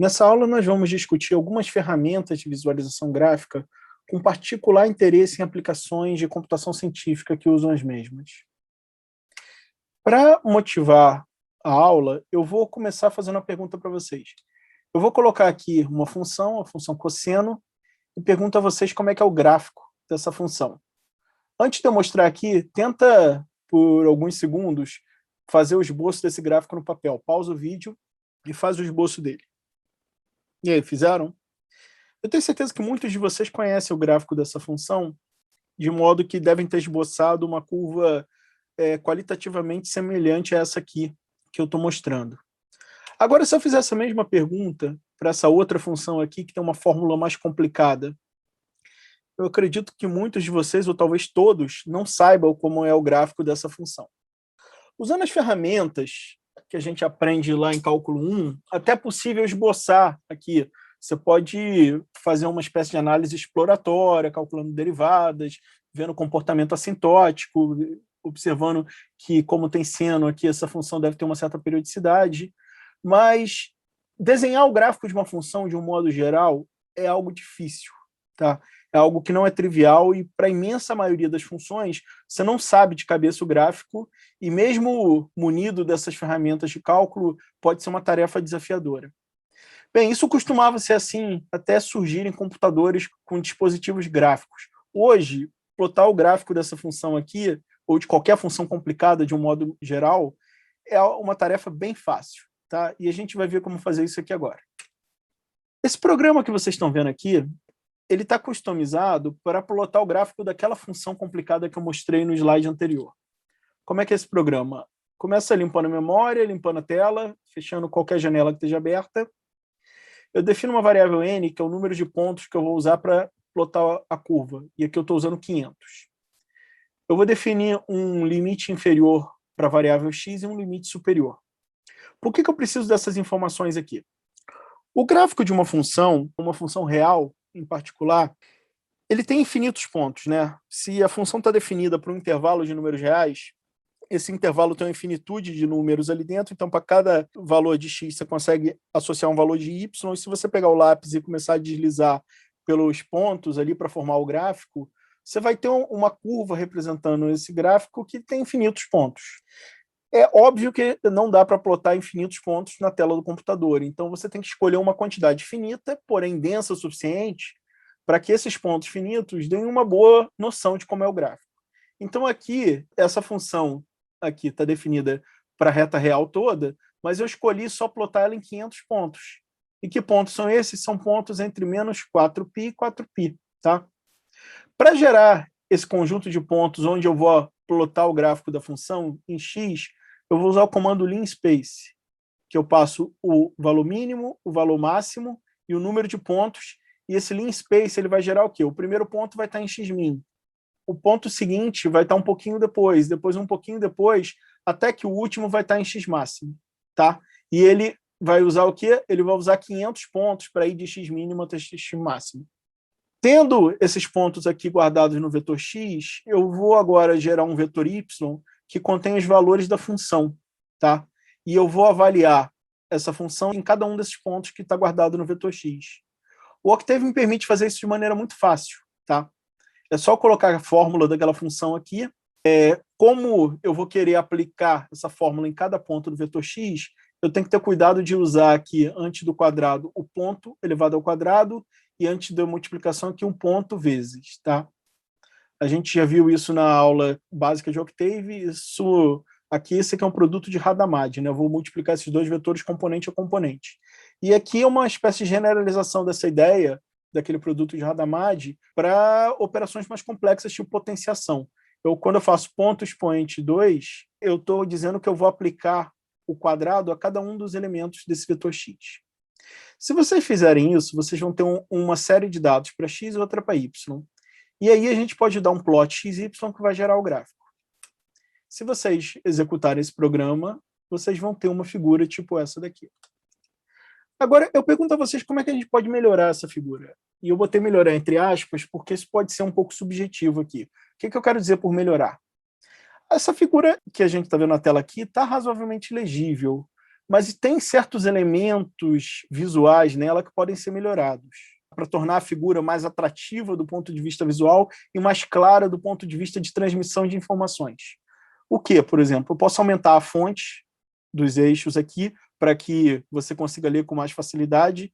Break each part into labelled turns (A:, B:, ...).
A: Nessa aula, nós vamos discutir algumas ferramentas de visualização gráfica com particular interesse em aplicações de computação científica que usam as mesmas. Para motivar a aula, eu vou começar fazendo uma pergunta para vocês. Eu vou colocar aqui uma função, a função cosseno, e pergunto a vocês como é que é o gráfico dessa função. Antes de eu mostrar aqui, tenta, por alguns segundos, fazer o esboço desse gráfico no papel. Pausa o vídeo e faz o esboço dele. E aí, fizeram? Eu tenho certeza que muitos de vocês conhecem o gráfico dessa função, de modo que devem ter esboçado uma curva qualitativamente semelhante a essa aqui, que eu estou mostrando. Agora, se eu fizer essa mesma pergunta para essa outra função aqui, que tem uma fórmula mais complicada, eu acredito que muitos de vocês, ou talvez todos, não saibam como é o gráfico dessa função. Usando as ferramentas que a gente aprende lá em cálculo 1, até é possível esboçar aqui. Você pode fazer uma espécie de análise exploratória, calculando derivadas, vendo comportamento assintótico, observando que, como tem seno aqui, essa função deve ter uma certa periodicidade. Mas desenhar o gráfico de uma função, de um modo geral, é algo difícil, tá? É algo que não é trivial e, para a imensa maioria das funções, você não sabe de cabeça o gráfico e, mesmo munido dessas ferramentas de cálculo, pode ser uma tarefa desafiadora. Bem, isso costumava ser assim até surgir em computadores com dispositivos gráficos. Hoje, plotar o gráfico dessa função aqui, ou de qualquer função complicada de um modo geral, é uma tarefa bem fácil, tá? E a gente vai ver como fazer isso aqui agora. Esse programa que vocês estão vendo aqui, ele está customizado para plotar o gráfico daquela função complicada que eu mostrei no slide anterior. Como é que é esse programa? Começa limpando a memória, limpando a tela, fechando qualquer janela que esteja aberta. Eu defino uma variável n, que é o número de pontos que eu vou usar para plotar a curva. E aqui eu estou usando 500. Eu vou definir um limite inferior para a variável x e um limite superior. Por que eu preciso dessas informações aqui? O gráfico de uma função real, em particular, ele tem infinitos pontos, né? Se a função está definida por um intervalo de números reais, esse intervalo tem uma infinitude de números ali dentro, então para cada valor de x você consegue associar um valor de y, e se você pegar o lápis e começar a deslizar pelos pontos ali para formar o gráfico, você vai ter uma curva representando esse gráfico que tem infinitos pontos. É óbvio que não dá para plotar infinitos pontos na tela do computador, então você tem que escolher uma quantidade finita, porém densa o suficiente, para que esses pontos finitos deem uma boa noção de como é o gráfico. Então aqui, essa função aqui está definida para a reta real toda, mas eu escolhi só plotar ela em 500 pontos. E que pontos são esses? São pontos entre menos 4π e 4π. Tá? Para gerar esse conjunto de pontos onde eu vou plotar o gráfico da função em x, eu vou usar o comando linspace, que eu passo o valor mínimo, o valor máximo e o número de pontos, e esse linspace ele vai gerar o quê? O primeiro ponto vai estar em xmin. O ponto seguinte vai estar um pouquinho depois um pouquinho depois, até que o último vai estar em x máximo. Tá? E ele vai usar o quê? Ele vai usar 500 pontos para ir de x mínimo até x máximo. Tendo esses pontos aqui guardados no vetor x, eu vou agora gerar um vetor y que contém os valores da função. Tá? E eu vou avaliar essa função em cada um desses pontos que está guardado no vetor x. O Octave me permite fazer isso de maneira muito fácil. Tá? É só colocar a fórmula daquela função aqui. Como eu vou querer aplicar essa fórmula em cada ponto do vetor x, eu tenho que ter cuidado de usar aqui, antes do quadrado, o ponto elevado ao quadrado, e antes da multiplicação aqui, um ponto vezes. Tá? A gente já viu isso na aula básica de Octave. Esse aqui é um produto de Hadamard, né? Eu vou multiplicar esses dois vetores componente a componente. E aqui é uma espécie de generalização dessa ideia, daquele produto de Hadamard, para operações mais complexas, tipo potenciação. Quando eu faço ponto expoente 2, eu estou dizendo que eu vou aplicar o quadrado a cada um dos elementos desse vetor x. Se vocês fizerem isso, vocês vão ter uma série de dados para x e outra para y. E aí a gente pode dar um plot XY que vai gerar o gráfico. Se vocês executarem esse programa, vocês vão ter uma figura tipo essa daqui. Agora, eu pergunto a vocês como é que a gente pode melhorar essa figura. E eu botei melhorar entre aspas, porque isso pode ser um pouco subjetivo aqui. O que eu quero dizer por melhorar? Essa figura que a gente está vendo na tela aqui está razoavelmente legível, mas tem certos elementos visuais nela que podem ser melhorados para tornar a figura mais atrativa do ponto de vista visual e mais clara do ponto de vista de transmissão de informações. O que, por exemplo? Eu posso aumentar a fonte dos eixos aqui para que você consiga ler com mais facilidade.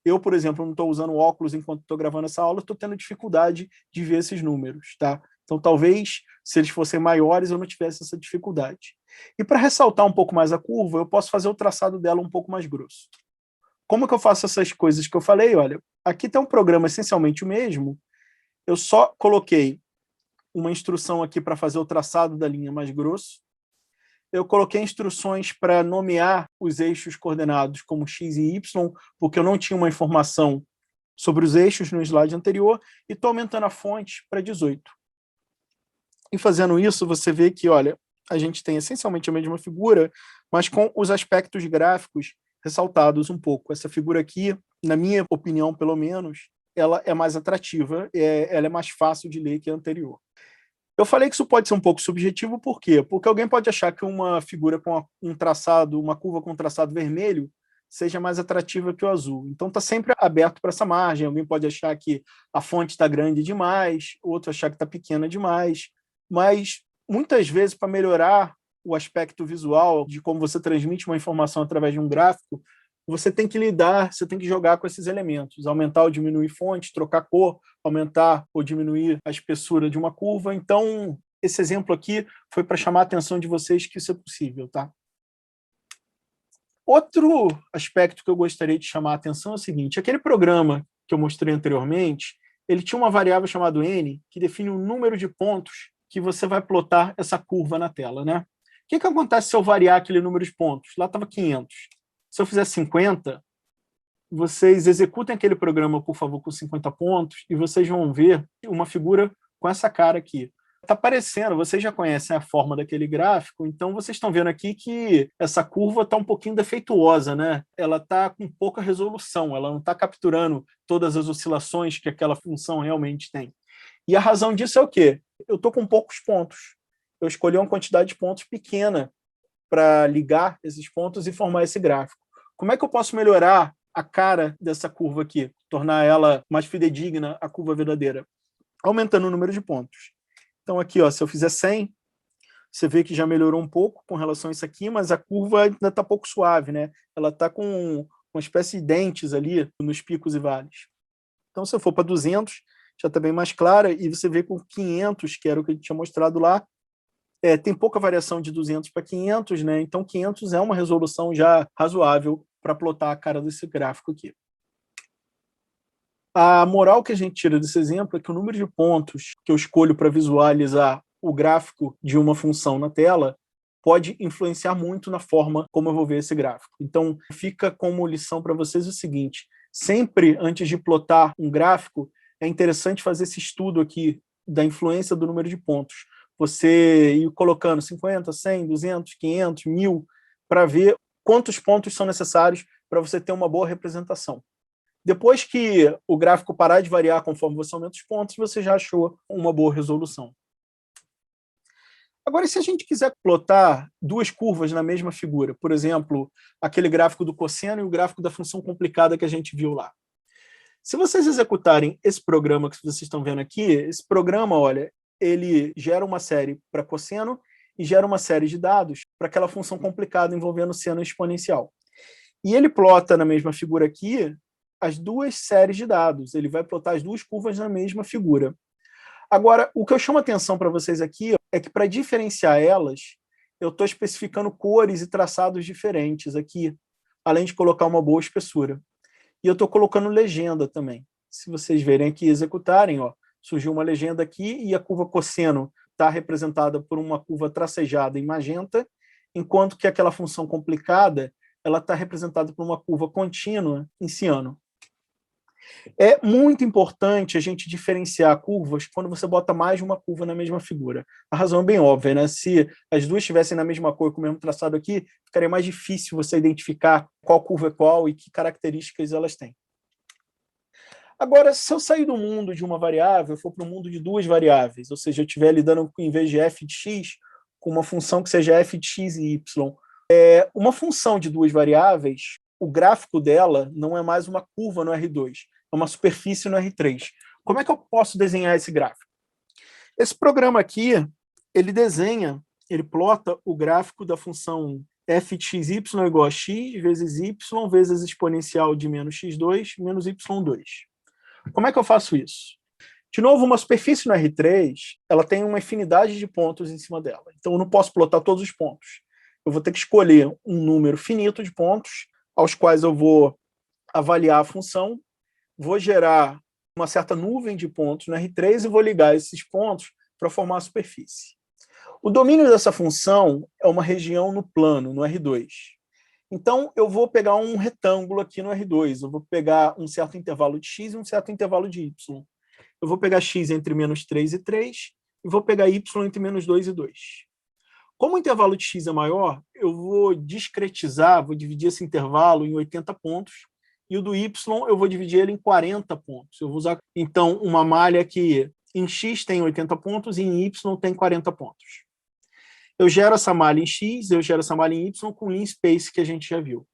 A: Eu, por exemplo, não estou usando óculos enquanto estou gravando essa aula, estou tendo dificuldade de ver esses números, tá? Então, talvez, se eles fossem maiores, eu não tivesse essa dificuldade. E para ressaltar um pouco mais a curva, eu posso fazer o traçado dela um pouco mais grosso. Como que eu faço essas coisas que eu falei? Olha, aqui tem um programa essencialmente o mesmo, eu só coloquei uma instrução aqui para fazer o traçado da linha mais grosso, eu coloquei instruções para nomear os eixos coordenados como x e y, porque eu não tinha uma informação sobre os eixos no slide anterior, e estou aumentando a fonte para 18. E fazendo isso, você vê que, olha, a gente tem essencialmente a mesma figura, mas com os aspectos gráficos ressaltados um pouco. Essa figura aqui, na minha opinião, pelo menos, ela é mais atrativa, ela é mais fácil de ler que a anterior. Eu falei que isso pode ser um pouco subjetivo, por quê? Porque alguém pode achar que uma figura com um traçado, uma curva com um traçado vermelho, seja mais atrativa que o azul. Então está sempre aberto para essa margem. Alguém pode achar que a fonte está grande demais, outro achar que está pequena demais. Mas, muitas vezes, para melhorar o aspecto visual de como você transmite uma informação através de um gráfico, você tem que lidar, você tem que jogar com esses elementos, aumentar ou diminuir fonte, trocar cor, aumentar ou diminuir a espessura de uma curva. Então, esse exemplo aqui foi para chamar a atenção de vocês que isso é possível, tá? Outro aspecto que eu gostaria de chamar a atenção é o seguinte, aquele programa que eu mostrei anteriormente, ele tinha uma variável chamada n, que define o número de pontos que você vai plotar essa curva na tela, né? O que acontece se eu variar aquele número de pontos? Lá estava 500. Se eu fizer 50, vocês executem aquele programa, por favor, com 50 pontos, e vocês vão ver uma figura com essa cara aqui. Está aparecendo, vocês já conhecem a forma daquele gráfico, então vocês estão vendo aqui que essa curva está um pouquinho defeituosa, né? Ela está com pouca resolução, ela não está capturando todas as oscilações que aquela função realmente tem. E a razão disso é o quê? Eu estou com poucos pontos. Eu escolhi uma quantidade de pontos pequena para ligar esses pontos e formar esse gráfico. Como é que eu posso melhorar a cara dessa curva aqui, tornar ela mais fidedigna à curva verdadeira? Aumentando o número de pontos. Então aqui, ó, se eu fizer 100, você vê que já melhorou um pouco com relação a isso aqui, mas a curva ainda está pouco suave, né? Ela está com uma espécie de dentes ali nos picos e vales. Então se eu for para 200, já está bem mais clara, e você vê com 500, que era o que a gente tinha mostrado lá, tem pouca variação de 200 para 500, né? Então 500 é uma resolução já razoável para plotar a cara desse gráfico aqui. A moral que a gente tira desse exemplo é que o número de pontos que eu escolho para visualizar o gráfico de uma função na tela pode influenciar muito na forma como eu vou ver esse gráfico. Então, fica como lição para vocês o seguinte, sempre antes de plotar um gráfico, é interessante fazer esse estudo aqui da influência do número de pontos. Você ir colocando 50, 100, 200, 500, 1000, para ver quantos pontos são necessários para você ter uma boa representação. Depois que o gráfico parar de variar conforme você aumenta os pontos, você já achou uma boa resolução. Agora, se a gente quiser plotar duas curvas na mesma figura, por exemplo, aquele gráfico do cosseno e o gráfico da função complicada que a gente viu lá. Se vocês executarem esse programa que vocês estão vendo aqui, esse programa, olha, ele gera uma série para cosseno e gera uma série de dados para aquela função complicada envolvendo seno exponencial. E ele plota na mesma figura aqui as duas séries de dados, ele vai plotar as duas curvas na mesma figura. Agora, o que eu chamo a atenção para vocês aqui é que, para diferenciar elas, eu estou especificando cores e traçados diferentes aqui, além de colocar uma boa espessura. E eu estou colocando legenda também. Se vocês verem aqui e executarem, ó, surgiu uma legenda aqui e a curva cosseno está representada por uma curva tracejada em magenta, enquanto que aquela função complicada ela está representada por uma curva contínua em ciano. É muito importante a gente diferenciar curvas quando você bota mais de uma curva na mesma figura. A razão é bem óbvia, né? Se as duas estivessem na mesma cor com o mesmo traçado aqui, ficaria mais difícil você identificar qual curva é qual e que características elas têm. Agora, se eu sair do mundo de uma variável, eu for para o mundo de duas variáveis, ou seja, eu estiver lidando, em vez de f de x, com uma função que seja f de x e y, Uma função de duas variáveis, o gráfico dela não é mais uma curva no R2, é uma superfície no R3. Como é que eu posso desenhar esse gráfico? Esse programa aqui, ele plota o gráfico da função f de xy igual a x vezes y vezes exponencial de menos x2 menos y2. Como é que eu faço isso? De novo, uma superfície no R3, ela tem uma infinidade de pontos em cima dela. Então, eu não posso plotar todos os pontos. Eu vou ter que escolher um número finito de pontos, aos quais eu vou avaliar a função, vou gerar uma certa nuvem de pontos no R3 e vou ligar esses pontos para formar a superfície. O domínio dessa função é uma região no plano, no R2. Então, eu vou pegar um retângulo aqui no R2, eu vou pegar um certo intervalo de x e um certo intervalo de y. Eu vou pegar x entre menos 3 e 3, e vou pegar y entre menos 2 e 2. Como o intervalo de x é maior, eu vou discretizar, vou dividir esse intervalo em 80 pontos, e o do y eu vou dividir ele em 40 pontos. Eu vou usar, então, uma malha que em x tem 80 pontos e em y tem 40 pontos. Eu gero essa malha em x, eu gero essa malha em y com o lean space que a gente já viu.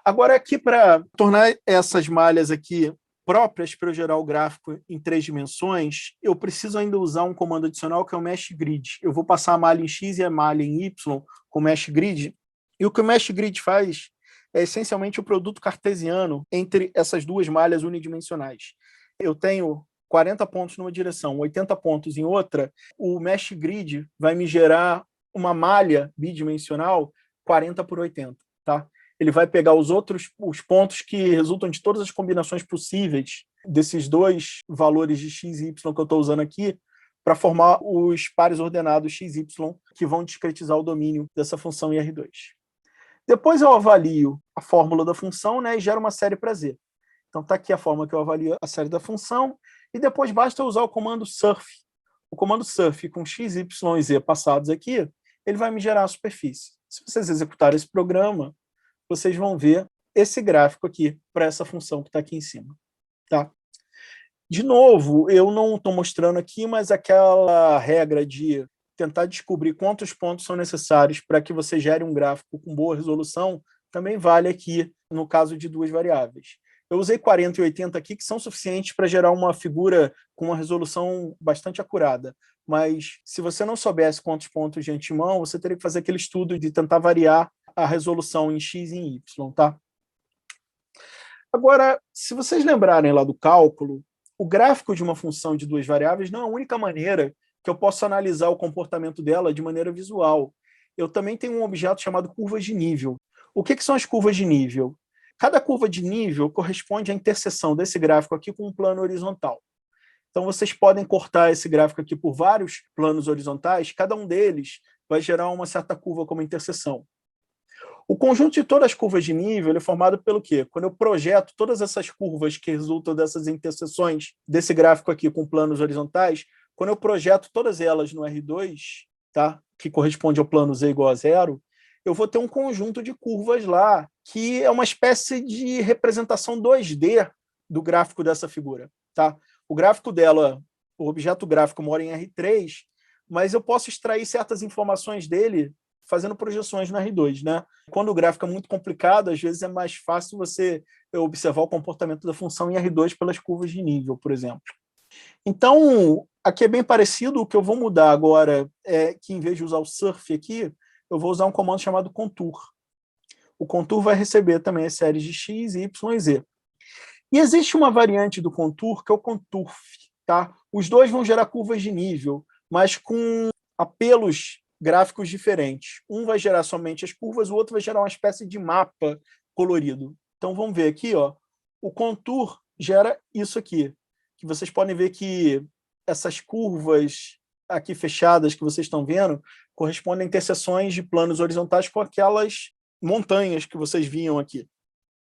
A: Agora, aqui, para tornar essas malhas aqui próprias para eu gerar o gráfico em 3 dimensões, eu preciso ainda usar um comando adicional que é o Mesh Grid. Eu vou passar a malha em x e a malha em y com o Mesh Grid, e o que o Mesh Grid faz é essencialmente o produto cartesiano entre essas duas malhas unidimensionais. Eu tenho 40 pontos numa direção, 80 pontos em outra, o Mesh Grid vai me gerar uma malha bidimensional 40 por 80, tá? Ele vai pegar os pontos que resultam de todas as combinações possíveis desses dois valores de x e y que eu estou usando aqui para formar os pares ordenados x e y que vão discretizar o domínio dessa função em R2. Depois eu avalio a fórmula da função, né, e gero uma série para z. Então está aqui a forma que eu avalio a série da função, e depois basta usar o comando surf. O comando surf com x, y e z passados aqui, ele vai me gerar a superfície. Se vocês executarem esse programa, vocês vão ver esse gráfico aqui para essa função que está aqui em cima. Tá? De novo, eu não estou mostrando aqui, mas aquela regra de tentar descobrir quantos pontos são necessários para que você gere um gráfico com boa resolução também vale aqui no caso de duas variáveis. Eu usei 40 e 80 aqui, que são suficientes para gerar uma figura com uma resolução bastante acurada. Mas se você não soubesse quantos pontos de antemão, você teria que fazer aquele estudo de tentar variar a resolução em x e em y. Tá? Agora, se vocês lembrarem lá do cálculo, o gráfico de uma função de duas variáveis não é a única maneira que eu posso analisar o comportamento dela de maneira visual. Eu também tenho um objeto chamado curvas de nível. O que são as curvas de nível? Cada curva de nível corresponde à interseção desse gráfico aqui com um plano horizontal. Então, vocês podem cortar esse gráfico aqui por vários planos horizontais, cada um deles vai gerar uma certa curva como interseção. O conjunto de todas as curvas de nível é formado pelo quê? Quando eu projeto todas essas curvas que resultam dessas interseções desse gráfico aqui com planos horizontais, quando eu projeto todas elas no R2, tá? Que corresponde ao plano z igual a 0, eu vou ter um conjunto de curvas lá, que é uma espécie de representação 2D do gráfico dessa figura. Tá? O gráfico dela, o objeto gráfico mora em R3, mas eu posso extrair certas informações dele fazendo projeções no R2. Né? Quando o gráfico é muito complicado, às vezes é mais fácil você observar o comportamento da função em R2 pelas curvas de nível, por exemplo. Então, aqui é bem parecido. O que eu vou mudar agora é que, em vez de usar o surf aqui, eu vou usar um comando chamado contour. O contour vai receber também as séries de x, y e z. E existe uma variante do contour, que é o conturf. Tá? Os dois vão gerar curvas de nível, mas com apelos gráficos diferentes. Um vai gerar somente as curvas, o outro vai gerar uma espécie de mapa colorido. Então, vamos ver aqui. Ó, o contour gera isso aqui, que vocês podem ver que essas curvas aqui fechadas que vocês estão vendo correspondem a interseções de planos horizontais com aquelas montanhas que vocês viam aqui.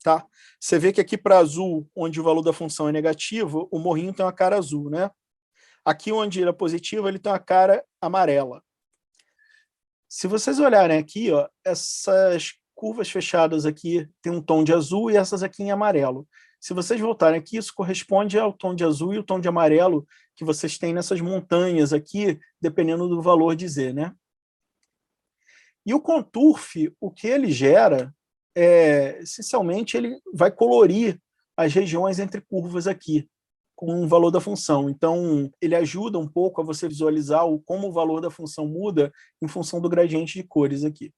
A: Tá? Você vê que aqui para azul, onde o valor da função é negativo, o morrinho tem uma cara azul. Né? Aqui onde ele é positivo, ele tem uma cara amarela. Se vocês olharem aqui, ó, essas curvas fechadas aqui têm um tom de azul e essas aqui em amarelo. Se vocês voltarem aqui, isso corresponde ao tom de azul e o tom de amarelo que vocês têm nessas montanhas aqui, dependendo do valor de Z. Né? E o Conturf, o que ele gera, essencialmente, ele vai colorir as regiões entre curvas aqui, com o valor da função. Então, ele ajuda um pouco a você visualizar como o valor da função muda em função do gradiente de cores aqui.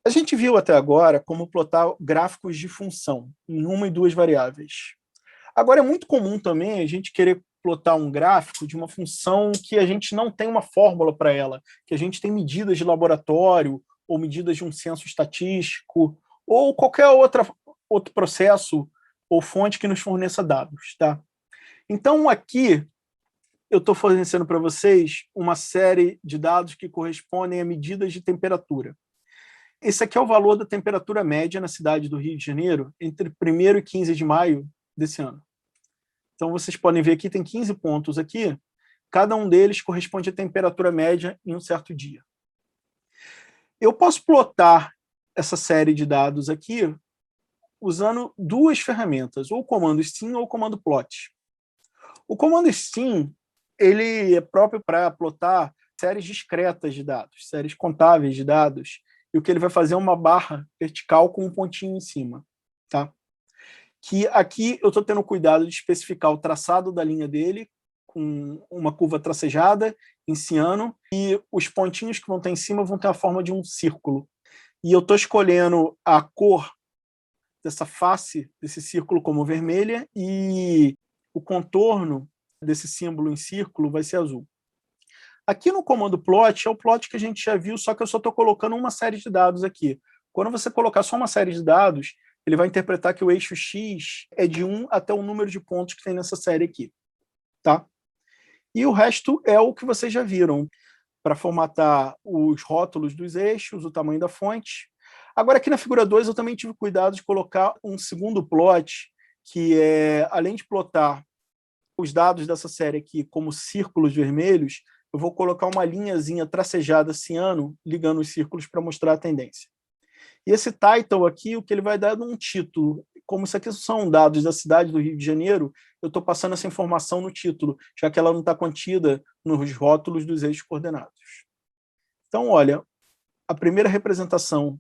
A: A gente viu até agora como plotar gráficos de função em uma e duas variáveis. Agora, é muito comum também a gente querer plotar um gráfico de uma função que a gente não tem uma fórmula para ela, que a gente tem medidas de laboratório, ou medidas de um censo estatístico, ou qualquer outro processo ou fonte que nos forneça dados. Tá? Então, aqui, eu estou fornecendo para vocês uma série de dados que correspondem a medidas de temperatura. Esse aqui é o valor da temperatura média na cidade do Rio de Janeiro entre 1º e 15 de maio desse ano. Então, vocês podem ver aqui, tem 15 pontos aqui, cada um deles corresponde à temperatura média em um certo dia. Eu posso plotar essa série de dados aqui usando duas ferramentas, ou o comando stim ou o comando plot. O comando stim, ele é próprio para plotar séries discretas de dados, séries contáveis de dados, e o que ele vai fazer é uma barra vertical com um pontinho em cima. Tá? Que aqui eu estou tendo cuidado de especificar o traçado da linha dele, com uma curva tracejada em ciano, e os pontinhos que vão estar em cima vão ter a forma de um círculo. E eu estou escolhendo a cor dessa face, desse círculo, como vermelha, e o contorno desse símbolo em círculo vai ser azul. Aqui no comando plot, é o plot que a gente já viu, só que eu só estou colocando uma série de dados aqui. Quando você colocar só uma série de dados, ele vai interpretar que o eixo X é de 1 até o número de pontos que tem nessa série aqui. Tá? E o resto é o que vocês já viram, para formatar os rótulos dos eixos, o tamanho da fonte. Agora, aqui na figura 2, eu também tive cuidado de colocar um segundo plot, que é, além de plotar os dados dessa série aqui como círculos vermelhos, eu vou colocar uma linhazinha tracejada ciano, ligando os círculos para mostrar a tendência. E esse title aqui, o que ele vai dar é um título. Como isso aqui são dados da cidade do Rio de Janeiro, eu estou passando essa informação no título, já que ela não está contida nos rótulos dos eixos coordenados. Então, olha, a primeira representação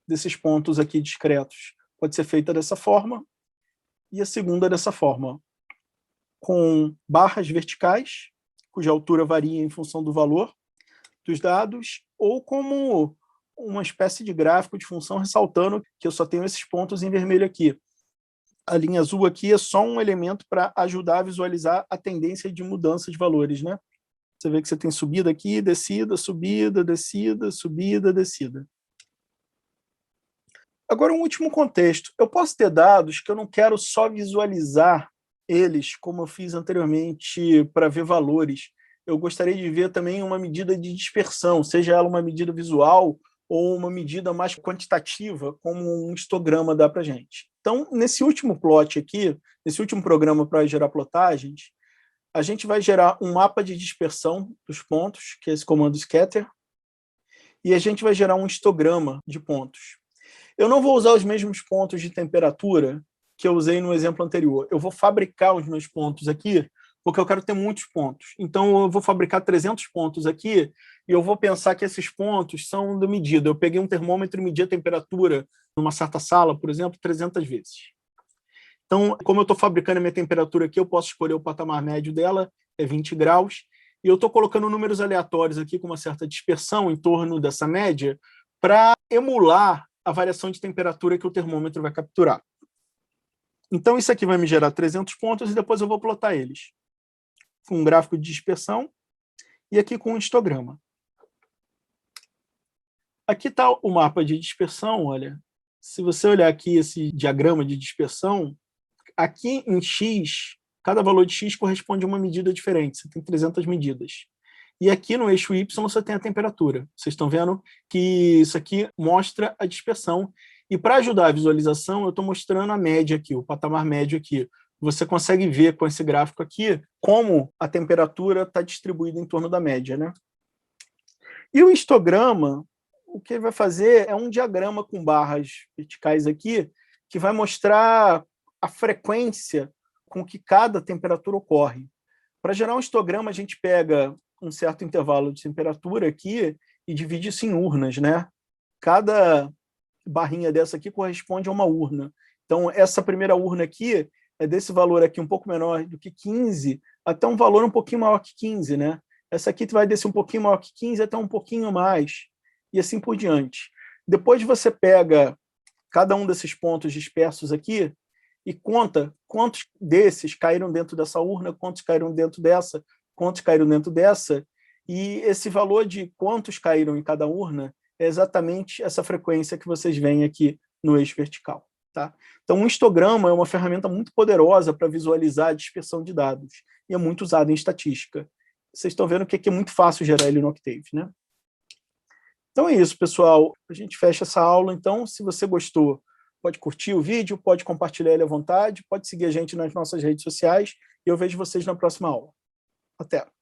A: desses pontos aqui discretos pode ser feita dessa forma, e a segunda dessa forma, com barras verticais, cuja altura varia em função do valor dos dados, ou como uma espécie de gráfico de função ressaltando que eu só tenho esses pontos em vermelho aqui. A linha azul aqui é só um elemento para ajudar a visualizar a tendência de mudança de valores, né? Você vê que você tem subida aqui, descida, subida, descida, subida, descida. Agora, um último contexto. Eu posso ter dados que eu não quero só visualizar eles, como eu fiz anteriormente, para ver valores. Eu gostaria de ver também uma medida de dispersão, seja ela uma medida visual ou uma medida mais quantitativa, como um histograma dá para a gente. Então, nesse último plot aqui, nesse último programa para gerar plotagens, a gente vai gerar um mapa de dispersão dos pontos, que é esse comando scatter, e a gente vai gerar um histograma de pontos. Eu não vou usar os mesmos pontos de temperatura que eu usei no exemplo anterior. Eu vou fabricar os meus pontos aqui, porque eu quero ter muitos pontos. Então, eu vou fabricar 300 pontos aqui, e eu vou pensar que esses pontos são da medida. Eu peguei um termômetro e medi a temperatura numa certa sala, por exemplo, 300 vezes. Então, como eu estou fabricando a minha temperatura aqui, eu posso escolher o patamar médio dela, é 20 graus, e eu estou colocando números aleatórios aqui com uma certa dispersão em torno dessa média para emular a variação de temperatura que o termômetro vai capturar. Então, isso aqui vai me gerar 300 pontos e depois eu vou plotar eles com um gráfico de dispersão e aqui com um histograma. Aqui está o mapa de dispersão, olha. Se você olhar aqui esse diagrama de dispersão, aqui em X, cada valor de X corresponde a uma medida diferente. Você tem 300 medidas. E aqui no eixo Y você tem a temperatura. Vocês estão vendo que isso aqui mostra a dispersão. E para ajudar a visualização, eu estou mostrando a média aqui, o patamar médio aqui. Você consegue ver com esse gráfico aqui como a temperatura está distribuída em torno da média, né? E o histograma, o que ele vai fazer é um diagrama com barras verticais aqui, que vai mostrar a frequência com que cada temperatura ocorre. Para gerar um histograma, a gente pega um certo intervalo de temperatura aqui e divide isso em urnas, né? Cada barrinha dessa aqui corresponde a uma urna. Então, essa primeira urna aqui é desse valor aqui um pouco menor do que 15 até um valor um pouquinho maior que 15, né? Essa aqui vai descer um pouquinho maior que 15 até um pouquinho mais, e assim por diante. Depois você pega cada um desses pontos dispersos aqui e conta quantos desses caíram dentro dessa urna, quantos caíram dentro dessa, quantos caíram dentro dessa, e esse valor de quantos caíram em cada urna é exatamente essa frequência que vocês veem aqui no eixo vertical. Tá? Então, um histograma é uma ferramenta muito poderosa para visualizar a dispersão de dados, e é muito usado em estatística. Vocês estão vendo que aqui é muito fácil gerar ele no Octave, né? Então é isso, pessoal. A gente fecha essa aula. Então, se você gostou, pode curtir o vídeo, pode compartilhar ele à vontade, pode seguir a gente nas nossas redes sociais, e eu vejo vocês na próxima aula. Até!